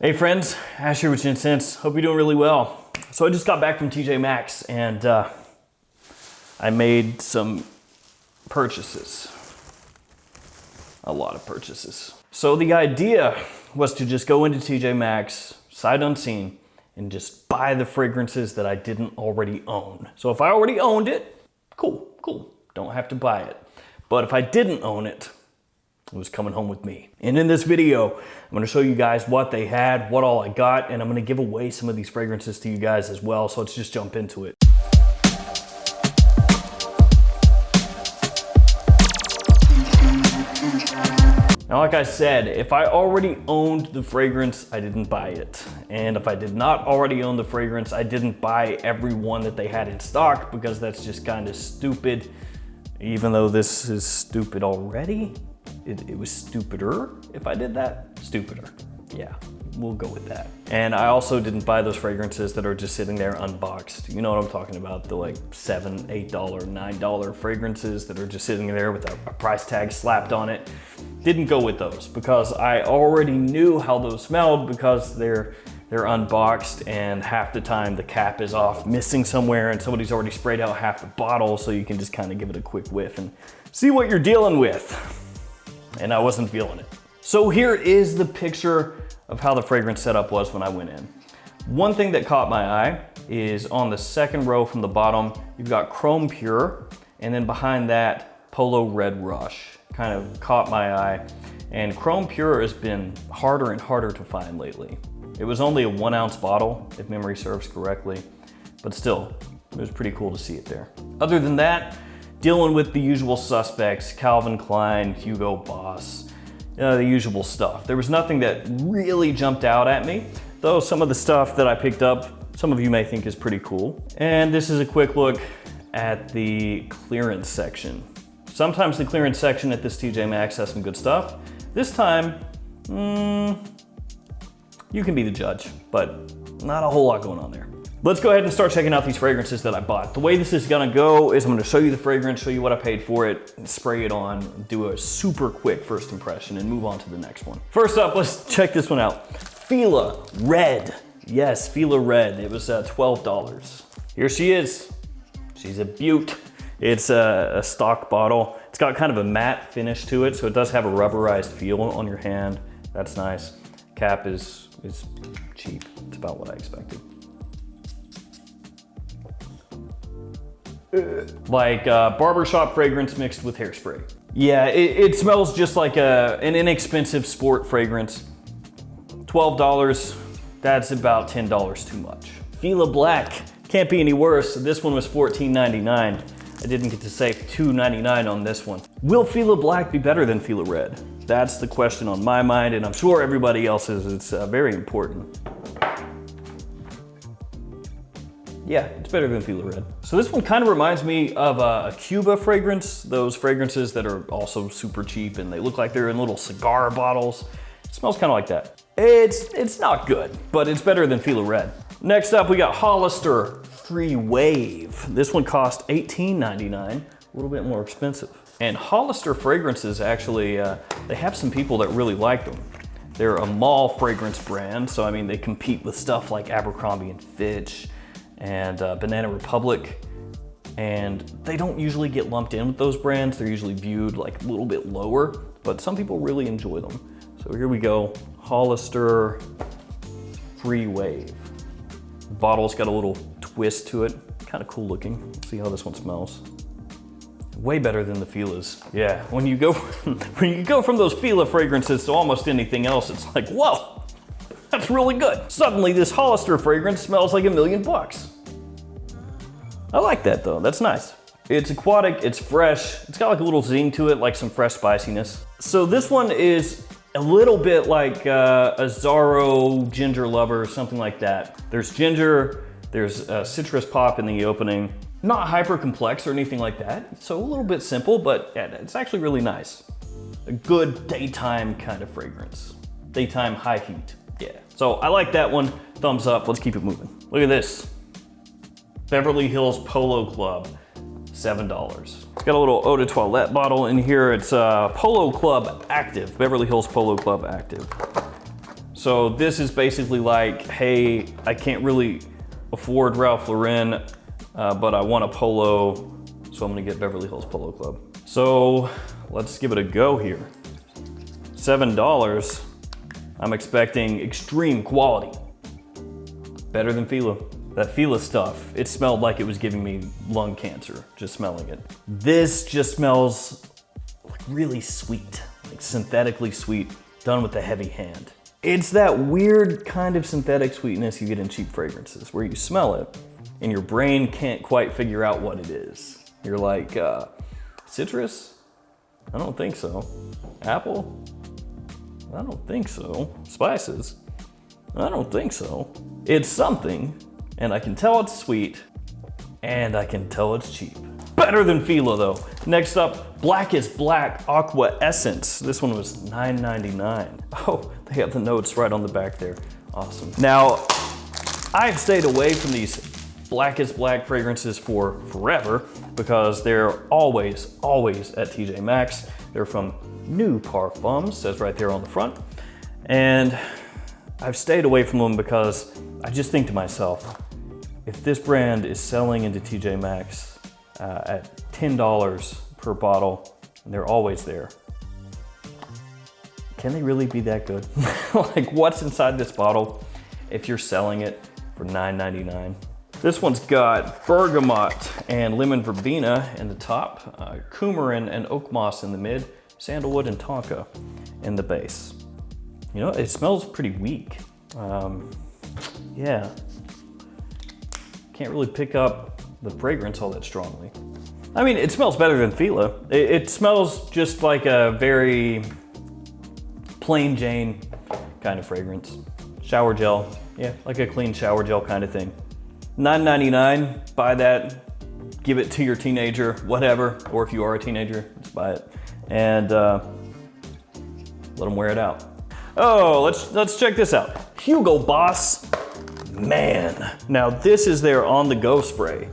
Hey friends, Ash here with gentsscents. Hope you're doing really well. So I just got back from TJ Maxx and I made some purchases. A lot of purchases. So the idea was to just go into TJ Maxx, sight unseen, and just buy the fragrances that I didn't already own. So if I already owned it, cool. Don't have to buy it. But if I didn't own it, it was coming home with me. And in this video, I'm gonna show you guys what they had, what all I got, and I'm gonna give away some of these fragrances to you guys as well. So let's just jump into it. Now, like I said, if I already owned the fragrance, I didn't buy it. And if I did not already own the fragrance, I didn't buy every one that they had in stock because that's just kind of stupid. Even though this is stupid already, it was stupider if I did that. Stupider. Yeah, we'll go with that. And I also didn't buy those fragrances that are just sitting there unboxed. You know what I'm talking about, the like $7, $8, $9 fragrances that are just sitting there with a price tag slapped on it. Didn't go with those because I already knew how those smelled because they're unboxed and half the time the cap is off, missing somewhere, and somebody's already sprayed out half the bottle, so you can just kind of give it a quick whiff and see what you're dealing with. And I wasn't feeling it. So here is the picture of how the fragrance setup was when I went in. One thing that caught my eye is on the second row from the bottom, you've got Chrome Pure, and then behind that, Polo Red Rush. Kind of caught my eye. And Chrome Pure has been harder and harder to find lately. It was only a 1 ounce bottle, if memory serves correctly, but still, it was pretty cool to see it there. Other than that, dealing with the usual suspects, Calvin Klein, Hugo Boss, the usual stuff. There was nothing that really jumped out at me, though some of the stuff that I picked up, some of you may think is pretty cool. And this is a quick look at the clearance section. Sometimes the clearance section at this TJ Maxx has some good stuff. This time, you can be the judge, but not a whole lot going on there. Let's go ahead and start checking out these fragrances that I bought. The way this is gonna go is I'm gonna show you the fragrance, show you what I paid for it, and spray it on, do a super quick first impression, and move on to the next one. First up, let's check this one out. Fila Red. Yes, Fila Red. It was $12. Here she is. She's a beaut. It's a stock bottle. It's got kind of a matte finish to it, so it does have a rubberized feel on your hand. That's nice. Cap is cheap. It's about what I expected. Like barbershop fragrance mixed with hairspray. Yeah, it smells just like an inexpensive sport fragrance. $12, that's about $10 too much. Fila Black, can't be any worse. This one was $14.99. I didn't get to save $2.99 on this one. Will Fila Black be better than Fila Red? That's the question on my mind, and I'm sure everybody else's. It's very important. Yeah, it's better than Fila Red. So this one kind of reminds me of a Cuba fragrance, those fragrances that are also super cheap and they look like they're in little cigar bottles. It smells kind of like that. It's not good, but it's better than Fila Red. Next up, we got Hollister Free Wave. This one cost $18.99, a little bit more expensive. And Hollister fragrances actually, they have some people that really like them. They're a mall fragrance brand, so I mean, they compete with stuff like Abercrombie and Fitch, and Banana Republic, and they don't usually get lumped in with those brands. They're usually viewed like a little bit lower, but some people really enjoy them. So here we go, Hollister Free Wave. The bottle's got a little twist to it, kind of cool looking. Let's see how this one smells. Way better than the Filas. Yeah, when you go from those Fila fragrances to almost anything else, it's like, whoa, that's really good. Suddenly this Hollister fragrance smells like $1 million. I like that though, that's nice. It's aquatic, it's fresh, it's got like a little zing to it, like some fresh spiciness. So this one is a little bit like a Zorro ginger lover or something like that. There's ginger, there's a citrus pop in the opening. Not hyper complex or anything like that. So a little bit simple, but yeah, it's actually really nice. A good daytime kind of fragrance. Daytime high heat, yeah. So I like that one, thumbs up, let's keep it moving. Look at this. Beverly Hills Polo Club, $7. It's got a little eau de toilette bottle in here. It's Polo Club Active, Beverly Hills Polo Club Active. So this is basically like, hey, I can't really afford Ralph Lauren, but I want a Polo, so I'm gonna get Beverly Hills Polo Club. So let's give it a go here. $7. I'm expecting extreme quality. Better than Fila. That Fila stuff, it smelled like it was giving me lung cancer, just smelling it. This just smells like really sweet, like synthetically sweet, done with a heavy hand. It's that weird kind of synthetic sweetness you get in cheap fragrances, where you smell it and your brain can't quite figure out what it is. You're like, citrus? I don't think so. Apple? I don't think so. Spices? I don't think so. It's something, and I can tell it's sweet, and I can tell it's cheap. Better than Fila though. Next up, Black Aqua Essence. This one was $9.99. Oh, they have the notes right on the back there. Awesome. Now, I've stayed away from these Black fragrances for forever because they're always at TJ Maxx. They're from New Parfums, says right there on the front. And I've stayed away from them because I just think to myself, if this brand is selling into TJ Maxx at $10 per bottle, and they're always there, can they really be that good? Like, what's inside this bottle if you're selling it for $9.99? This one's got bergamot and lemon verbena in the top, coumarin and oak moss in the mid, sandalwood and tonka in the base. You know, it smells pretty weak. Yeah. Can't really pick up the fragrance all that strongly. I mean, it smells better than Fila. It smells just like a very plain Jane kind of fragrance. Shower gel, yeah, like a clean shower gel kind of thing. $9.99, buy that, give it to your teenager, whatever, or if you are a teenager, just buy it, and let them wear it out. Oh, let's check this out. Hugo Boss, man. Now this is their on-the-go spray.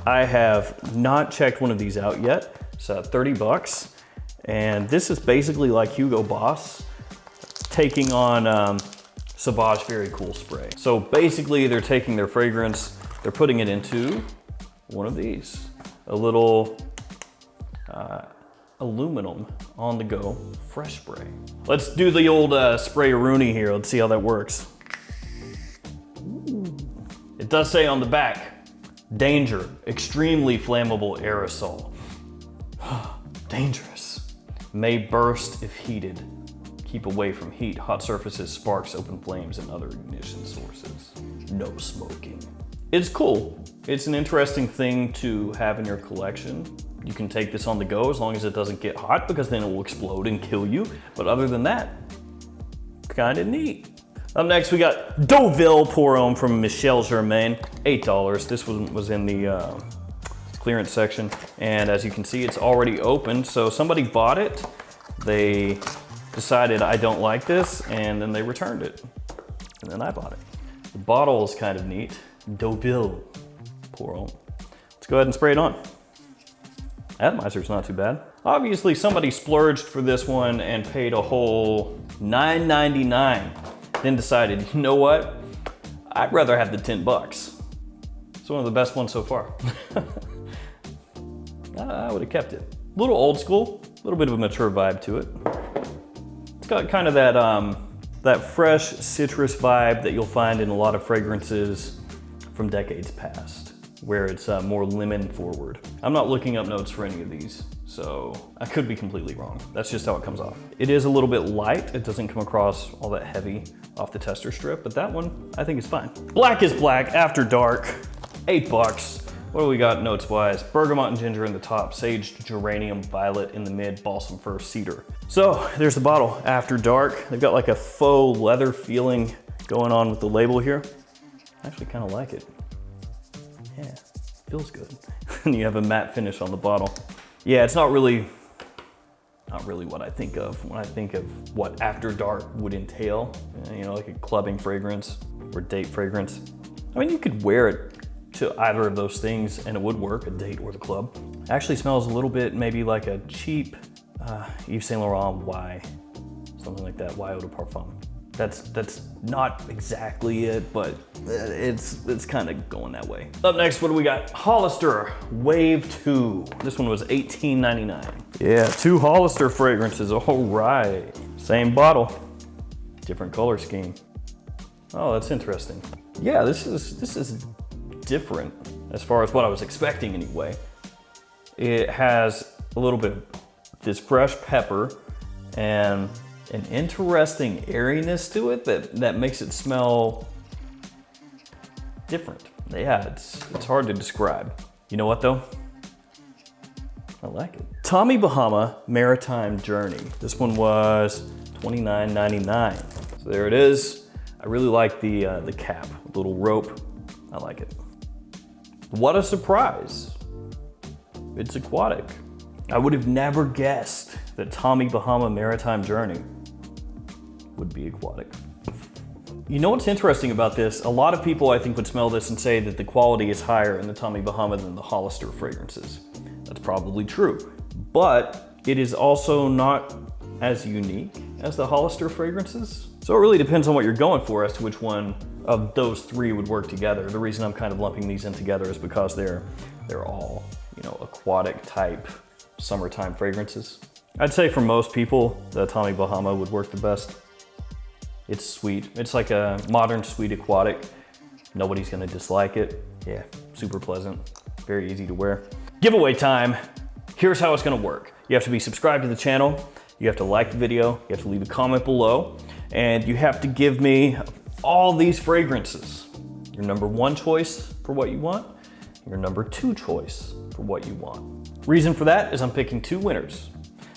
I have not checked one of these out yet. It's 30 bucks, and this is basically like Hugo Boss taking on Sauvage Very Cool spray. So basically they're taking their fragrance, they're putting it into one of these, a little aluminum on-the-go fresh spray. Let's do the old spray-a-rooney here. Let's see how that works. Ooh. It does say on the back, danger, extremely flammable aerosol. Dangerous. May burst if heated. Keep away from heat, hot surfaces, sparks, open flames, and other ignition sources. No smoking. It's cool. It's an interesting thing to have in your collection. You can take this on the go as long as it doesn't get hot, because then it will explode and kill you. But other than that, kind of neat. Up next, we got Deauville Pour Homme from Michel Germain, $8. This one was in the clearance section. And as you can see, it's already open. So somebody bought it. They decided I don't like this, and then they returned it. And then I bought it. The bottle is kind of neat. Deauville Pour Homme. Let's go ahead and spray it on. Atomizer's not too bad. Obviously somebody splurged for this one and paid a whole $9.99. Then decided, you know what? I'd rather have the 10 bucks. It's one of the best ones so far. I would have kept it. A little old school, a little bit of a mature vibe to it. It's got kind of that fresh citrus vibe that you'll find in a lot of fragrances from decades past, where it's more lemon forward. I'm not looking up notes for any of these, so I could be completely wrong. That's just how it comes off. It is a little bit light. It doesn't come across all that heavy off the tester strip, but that one I think is fine. Black After Dark, $8. What do we got notes wise? Bergamot and ginger in the top, sage, geranium, violet in the mid, balsam fir, cedar. So there's the bottle, After Dark. They've got like a faux leather feeling going on with the label here. I actually kind of like it. Yeah, feels good. And you have a matte finish on the bottle. Yeah, it's not really what I think of when I think of what After Dark would entail. You know, like a clubbing fragrance or date fragrance. I mean, you could wear it to either of those things and it would work, a date or the club. It actually smells a little bit maybe like a cheap Yves Saint Laurent Y, something like that, Y Eau de Parfum. That's not exactly it, but it's kind of going that way. Up next, what do we got? Hollister Wave 2. This one was $18.99. Yeah, 2 Hollister fragrances, all right. Same bottle, different color scheme. Oh, that's interesting. Yeah, this is different as far as what I was expecting anyway. It has a little bit of this fresh pepper and an interesting airiness to it that makes it smell different. Yeah, it's hard to describe. You know what though? I like it. Tommy Bahama Maritime Journey. This one was $29.99. So there it is. I really like the cap, a little rope. I like it. What a surprise. It's aquatic. I would have never guessed that Tommy Bahama Maritime Journey would be aquatic. You know what's interesting about this? A lot of people I think would smell this and say that the quality is higher in the Tommy Bahama than the Hollister fragrances. That's probably true, but it is also not as unique as the Hollister fragrances. So it really depends on what you're going for as to which one of those 3 would work together. The reason I'm kind of lumping these in together is because they're all, you know, aquatic type summertime fragrances. I'd say for most people, the Tommy Bahama would work the best. It's sweet. It's like a modern sweet aquatic. Nobody's gonna dislike it. Yeah, super pleasant, very easy to wear. Giveaway time. Here's how it's gonna work. You have to be subscribed to the channel. You have to like the video. You have to leave a comment below. And you have to give me all these fragrances. Your number 1 choice for what you want. Your number 2 choice for what you want. Reason for that is I'm picking 2 winners.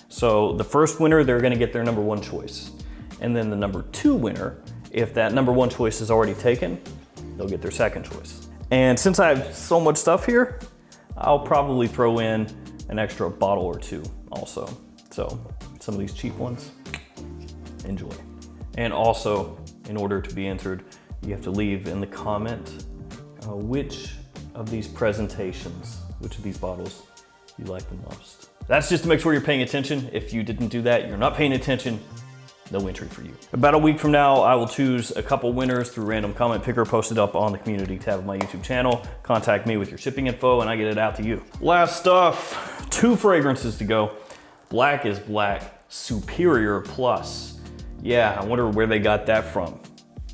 So the first winner, they're gonna get their number 1 choice. And then the number 2 winner, if that number 1 choice is already taken, they'll get their second choice. And since I have so much stuff here, I'll probably throw in an extra bottle or 2 also. So some of these cheap ones, enjoy. And also, in order to be entered, you have to leave in the comment which of these presentations, which of these bottles you like the most. That's just to make sure you're paying attention. If you didn't do that, you're not paying attention, no entry for you. About a week from now, I will choose a couple winners through random comment picker posted up on the community tab of my YouTube channel. Contact me with your shipping info and I get it out to you. Last stuff, 2 fragrances to go. Black is Black, Superior Plus. Yeah, I wonder where they got that from.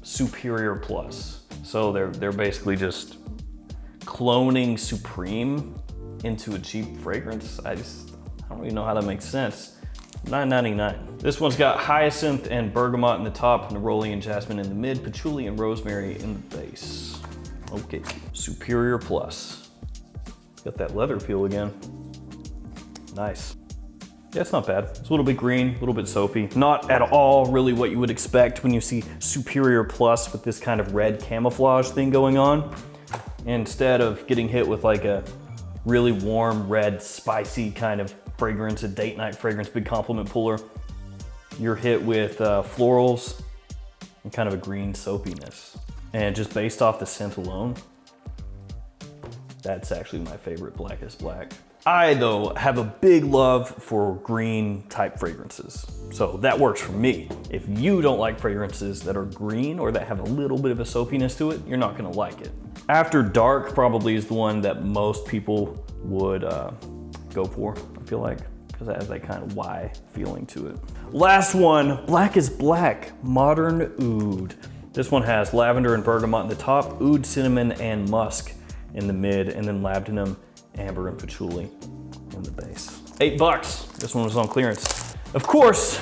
Superior Plus. So they're basically just cloning Supreme into a cheap fragrance. I don't even know how that makes sense. $9.99. This one's got hyacinth and bergamot in the top, neroli and jasmine in the mid, patchouli and rosemary in the base. Okay, Superior Plus. Got that leather feel again. Nice. Yeah, it's not bad. It's a little bit green, a little bit soapy. Not at all really what you would expect when you see Superior Plus with this kind of red camouflage thing going on. Instead of getting hit with like a really warm, red, spicy kind of fragrance, a date night fragrance, big compliment puller, you're hit with florals and kind of a green soapiness. And just based off the scent alone, that's actually my favorite Black is Black. I, though, have a big love for green type fragrances. So that works for me. If you don't like fragrances that are green or that have a little bit of a soapiness to it, you're not gonna like it. After Dark probably is the one that most people would go for, I feel like, because it has that kind of Y feeling to it. Last one, Black is Black, Modern Oud. This one has lavender and bergamot in the top, oud, cinnamon, and musk in the mid, and then labdanum, amber, and patchouli in the base. $8. This one was on clearance. Of course,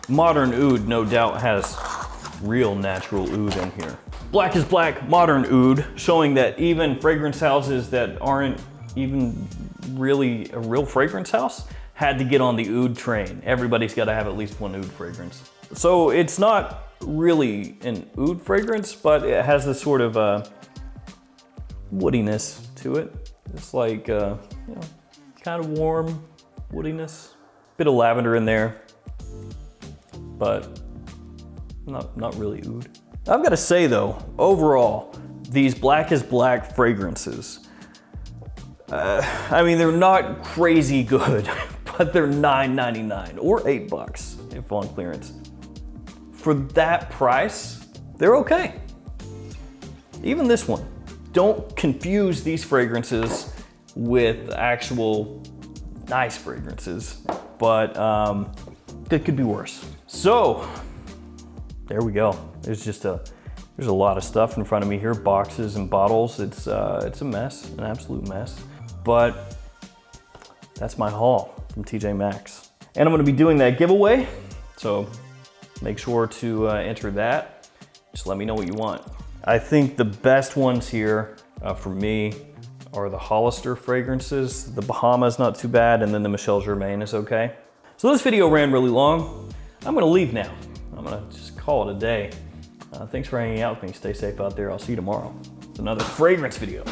Modern Oud no doubt has real natural oud in here. Black is Black, Modern Oud, showing that even fragrance houses that aren't even really a real fragrance house had to get on the oud train. Everybody's got to have at least one oud fragrance. So it's not really an oud fragrance, but it has this sort of woodiness to it. It's like, you know, kind of warm woodiness. Bit of lavender in there, but not really oud. I've got to say though, overall, these Black is Black fragrances, I mean, they're not crazy good, but they're $9.99 or $8 if on clearance. for that price, they're okay. Even this one. Don't confuse these fragrances with actual nice fragrances, but it could be worse. So, there we go. There's a lot of stuff in front of me here, boxes and bottles. It's a mess, an absolute mess. But that's my haul from TJ Maxx. And I'm gonna be doing that giveaway, so make sure to enter that. Just let me know what you want. I think the best ones here for me are the Hollister fragrances. The Bahama is not too bad, and then the Michel Germain is okay. So this video ran really long. I'm gonna leave now. I'm gonna just call it a day. Thanks for hanging out with me. Stay safe out there. I'll see you tomorrow with another fragrance video.